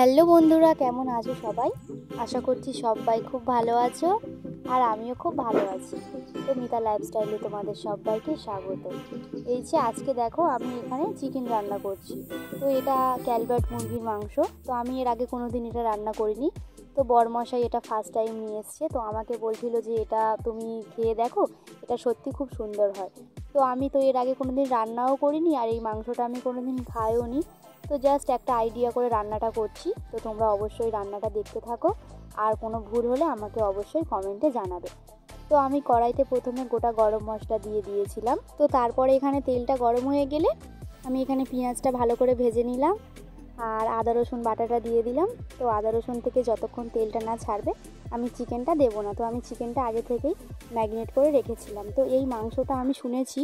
Hello বন্ধুরা, কেমন আছো সবাই? আশা করছি সবাই খুব ভালো আছো আর আমিও খুব ভালো আছি। তো মিতা লাইফস্টাইলে তোমাদের সবাইকে স্বাগত। এই যে আজকে দেখো আমি এখানে চিকেন রান্না করছি। তো এটা ক্যালবার্ট মুরগির মাংস। তো আমি এর আগে কোনো দিন এটা রান্না করিনি। তো বরমশাই এটা ফার্স্ট টাইম নিয়ে এসছে। তো আমাকে বলছিল যে এটা তুমি খেয়ে দেখো, এটা সত্যি খুব সুন্দর হয়। তো আমি তো এর আগে কোনো দিন রান্নাও করিনি আর এই মাংসটা আমি কোনো দিন খাইও নি। তো জাস্ট একটা আইডিয়া করে রান্নাটা করছি। তো তোমরা অবশ্যই রান্নাটা দেখতে থাকো আর কোনো ভুল হলে আমাকে অবশ্যই কমেন্টে জানাবে। তো আমি কড়াইতে প্রথমে গোটা গরম মশলা দিয়ে দিয়েছিলাম। তো তারপরে এখানে তেলটা গরম হয়ে গেলে আমি এখানে পেঁয়াজটা ভালো করে ভেজে নিলাম আর আদা রসুন বাটাটা দিয়ে দিলাম। তো আদা রসুন থেকে যতক্ষণ তেলটা না ছাড়বে আমি চিকেনটা দেবো না। তো আমি চিকেনটা আগে থেকেই ম্যারিনেট করে রেখেছিলাম। তো এই মাংসটা আমি শুনেছি,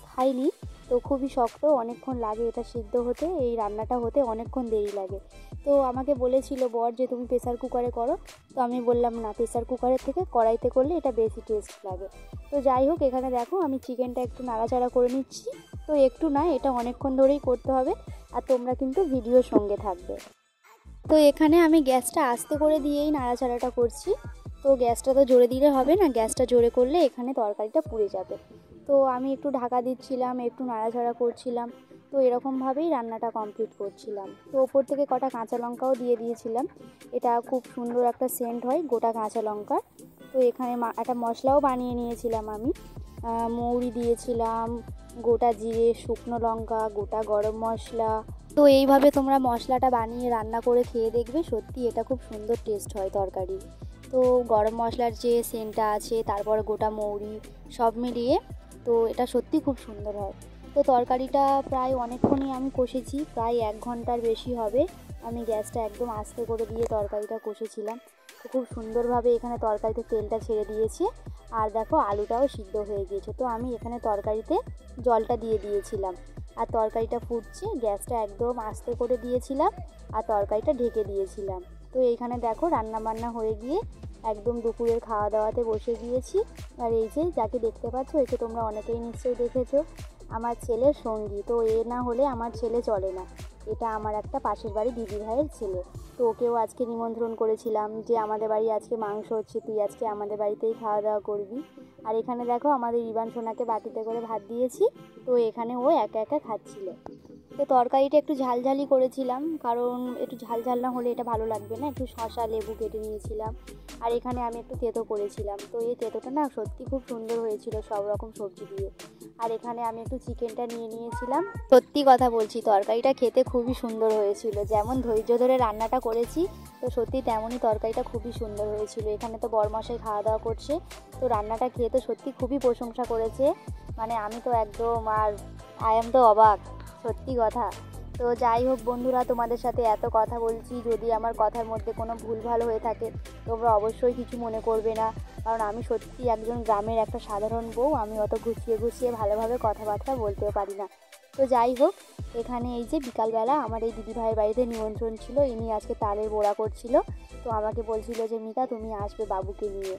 খাইনি, তো খুবই শক্ত, অনেকক্ষণ লাগে এটা সিদ্ধ হতে, এই রান্নাটা হতে অনেকক্ষণ দেরি লাগে। তো আমাকে বলেছিল বর যে তুমি প্রেসার কুকারে করো। তো আমি বললাম না, প্রেসার কুকারের থেকে কড়াইতে করলে এটা বেশি টেস্ট লাগে। তো যাই হোক, এখানে দেখো আমি চিকেনটা একটু নাড়াচাড়া করে নিচ্ছি। তো একটু না, এটা অনেকক্ষণ ধরেই করতে হবে আর তোমরা কিন্তু ভিডিওর সঙ্গে থাকবে। তো এখানে আমি গ্যাসটা আস্তে করে দিয়েই নাড়াচাড়াটা করছি। তো গ্যাসটা তো জোরে দিলে হবে না, গ্যাসটা জোরে করলে এখানে তরকারিটা পুড়ে যাবে। তো আমি একটু ঢাকা দিচ্ছিলাম, একটু নাড়াচাড়া করছিলাম। তো এরকমভাবেই রান্নাটা কমপ্লিট করছিলাম। তো ওপর থেকে কটা কাঁচা লঙ্কাও দিয়ে দিয়েছিলাম। এটা খুব সুন্দর একটা সেন্ট হয় গোটা কাঁচা লঙ্কার। তো এখানে একটা মশলাও বানিয়ে নিয়েছিলাম আমি। মৌরি দিয়েছিলাম, গোটা জিরে, শুকনো লঙ্কা, গোটা গরম মশলা। তো এইভাবে তোমরা মশলাটা বানিয়ে রান্না করে খেয়ে দেখবে, সত্যি এটা খুব সুন্দর টেস্ট হয় তরকারি। তো গরম মশলার যে সেন্টটা আছে, তারপর গোটা মৌরি, সব মিলিয়ে তো এটা সত্যি খুব সুন্দর হয়। তো তরকারিটা প্রায় অনেকক্ষণই আমি কষেছি, প্রায় 1 ঘন্টার বেশি হবে। আমি গ্যাসটা একদম আস্তে করে দিয়ে তরকারিটা কষেছিলাম। তো খুব সুন্দরভাবে এখানে তরকারিতে তেলটা ছেড়ে দিয়েছে আর দেখো আলুটাও সিদ্ধ হয়ে গিয়েছে। তো আমি এখানে তরকারিতে জলটা দিয়ে দিয়েছিলাম আর তরকারিটা ফুটছে, গ্যাসটা একদম আস্তে করে দিয়েছিলাম আর তরকারিটা ঢেকে দিয়েছিলাম। তো এইখানে দেখো রান্না বান্না হয়ে গিয়ে একদম দুপুরের খাওয়া দাওয়াতে বসে গিয়েছি। আর এই যে যাকে দেখতে পাচ্ছ, একে তোমরা অনেকেই নিশ্চয়ই দেখেছো, আমার ছেলের সঙ্গী। তো এ না হলে আমার ছেলে চলে না। এটা আমার একটা পাশের বাড়ি দিদি ভাইয়ের ছেলে। তো ওকেও আজকে নিমন্ত্রণ করেছিলাম যে আমাদের বাড়ি আজকে মাংস হচ্ছে, তুই আজকে আমাদের বাড়িতেই খাওয়া দাওয়া করবি। আর এখানে দেখো আমাদের ইবান সোনাকে বাটিতে করে ভাত দিয়েছি। তো এখানে ও একা একা খাচ্ছিল। তো তরকারিটা একটু ঝালঝালি করেছিলাম, কারণ একটু ঝালঝাল না হলে এটা ভালো লাগবে না। একটু শসা লেবু কেটে নিয়েছিলাম আর এখানে আমি একটু তেঁতো করেছিলাম। তো এই তেঁতোটা না সত্যি খুব সুন্দর হয়েছিল সব রকম সবজি দিয়ে। আর এখানে আমি একটু চিকেনটা নিয়ে নিয়েছিলাম। সত্যি কথা বলছি, তরকারিটা খেতে খুবই সুন্দর হয়েছিল। যেমন ধৈর্য ধরে রান্নাটা করেছি, তো সত্যি তেমনই তরকারিটা খুবই সুন্দর হয়েছিল। এখানে তো বরমশাই খাওয়া দাওয়া করছে। তো রান্নাটা খেয়ে তো সত্যি খুবই প্রশংসা করেছে। মানে আমি তো একদম আই এম তো অবাক, সত্যি কথা। তো যাই হোক বন্ধুরা, তোমাদের সাথে এত কথা বলছি, যদি আমার কথার মধ্যে কোনো ভুলভাল হয়ে থাকে তোমরা অবশ্যই কিছু মনে করবে না। কারণ আমি সত্যি একজন গ্রামের একটা সাধারণ বউ, আমি অত গুছিয়ে ভালোভাবে কথাবার্তা বলতেও পারি না। তো যাই হোক, এখানে এই যে বিকালবেলা আমার এই দিদিভাইয়ের বাড়িতে নিমন্ত্রণ ছিল, ইনি আজকে তালের বড়া করছিল। তো আমাকে বলছিল যে মিতা তুমি আসবে বাবুকে নিয়ে।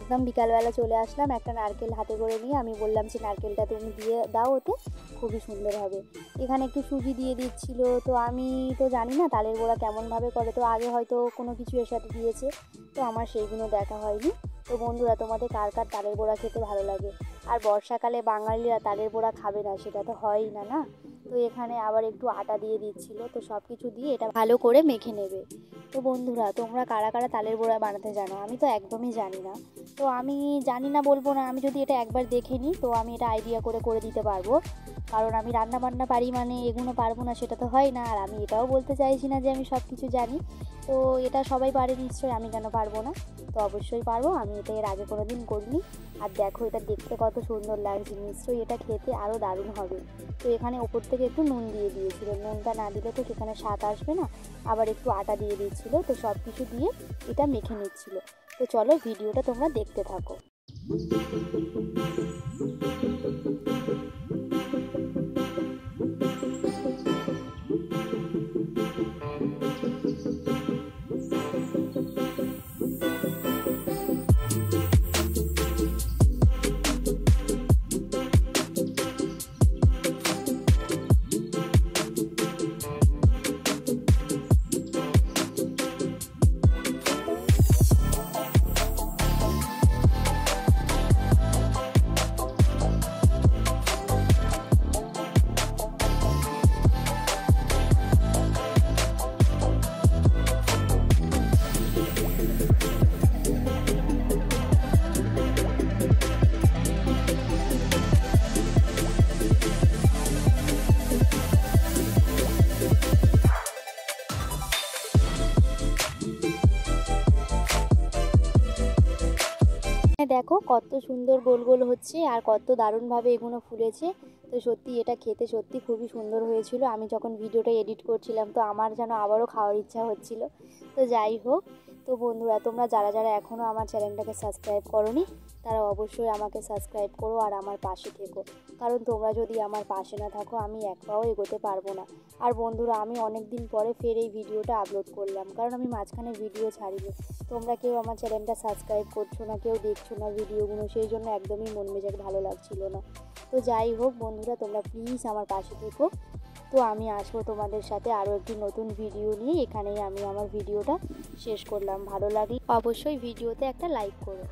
একদম বিকালবেলা চলে আসলাম একটা নারকেল হাতে করে নিয়ে। আমি বললাম যে নারকেলটা তুমি দিয়ে দাও, ওতে খুবই সুন্দর হবে। এখানে একটু সুজি দিয়ে দিচ্ছিল। তো আমি তো জানি না তালের বড়া কেমনভাবে করে, তো আগে হয়তো কোনো কিছু এর সাথে দিয়েছে, তো আমার সেইগুলো দেখা হয়নি। তো বন্ধুরা, তোমাদের কার কার তালের বড়া খেতে ভালো লাগে? আর বর্ষাকালে বাঙালিরা তালের বড়া খাবে না সেটা তো হয়ই না, না? তো এখানে আবার একটু আটা দিয়ে দিচ্ছিল। তো সব কিছু দিয়ে এটা ভালো করে মেখে নেবে। তো বন্ধুরা, তোমরা কারা কারা তালের বড়া বানাতে জানো? আমি তো একদমই জানি না। তো আমি জানি না বলবো না, আমি যদি এটা একবার দেখে নিই তো আমি এটা আইডিয়া করে করে দিতে পারবো। কারণ আমি রান্না বান্না পারি মানে এগুলো পারবো না সেটা তো হয় না। আর আমি এটাও বলতে চাইছি না যে আমি সব কিছু জানি। তো এটা সবাই পারে নিশ্চয়ই, আমি কেন পারবো না? তো অবশ্যই পারবো, আমি এটা এর আগে কোনো দিন করিনি। আর দেখো এটা দেখতে কত সুন্দর লাগছে, নিশ্চয়ই এটা খেতে আরও দারুণ হবে। তো এখানে ওপর থেকে একটু নুন দিয়ে দিয়েছিল, নুনটা না দিলে তো সেখানে স্বাদ আসবে না। আবার একটু আটা দিয়ে দিচ্ছিলো। তো সব কিছু দিয়ে এটা মেখে নিচ্ছিল। তো চলো ভিডিওটা তোমরা দেখতে থাকো। দেখো কত সুন্দর গোল গোল হচ্ছে আর কত দারুণভাবে এগুলো ফুলেছে। তো সত্যি এটা খেতে সত্যি খুবই সুন্দর হয়েছিল। আমি যখন ভিডিওটা এডিট করছিলাম তো আমার যেন আবারও খাওয়ার ইচ্ছা হচ্ছিল। তো যাই হোক, তো বন্ধুরা তোমরা যারা যারা এখনও আমার চ্যানেলটাকে সাবস্ক্রাইব করোনি তারা অবশ্যই আমাকে সাবস্ক্রাইব করো আর আমার পাশে থেকো, কারণ তোমরা যদি আমার পাশে না থাকো আমি এক পাও এগোতে পারবো না। আর বন্ধুরা আমি অনেক দিন পরে ফের এই ভিডিওটা আপলোড করলাম, কারণ আমি মাঝখানে ভিডিও ছাড়িনি। তোমরা কেউ আমার চ্যানেলটা সাবস্ক্রাইব করছো না, কেউ দেখছো না ভিডিওগুলো, সেই জন্য একদমই মন মেজাজ ভালো লাগছিল না। তো যাই হোক বন্ধুরা, তোমরা প্লিজ আমার পাশে থেকো। তো আমি আসবো তোমাদের সাথে আরও একটি নতুন ভিডিও নিয়ে। এখানেই আমি আমার ভিডিওটা শেষ করলাম। ভালো লাগলে অবশ্যই ভিডিওতে একটা লাইক করো।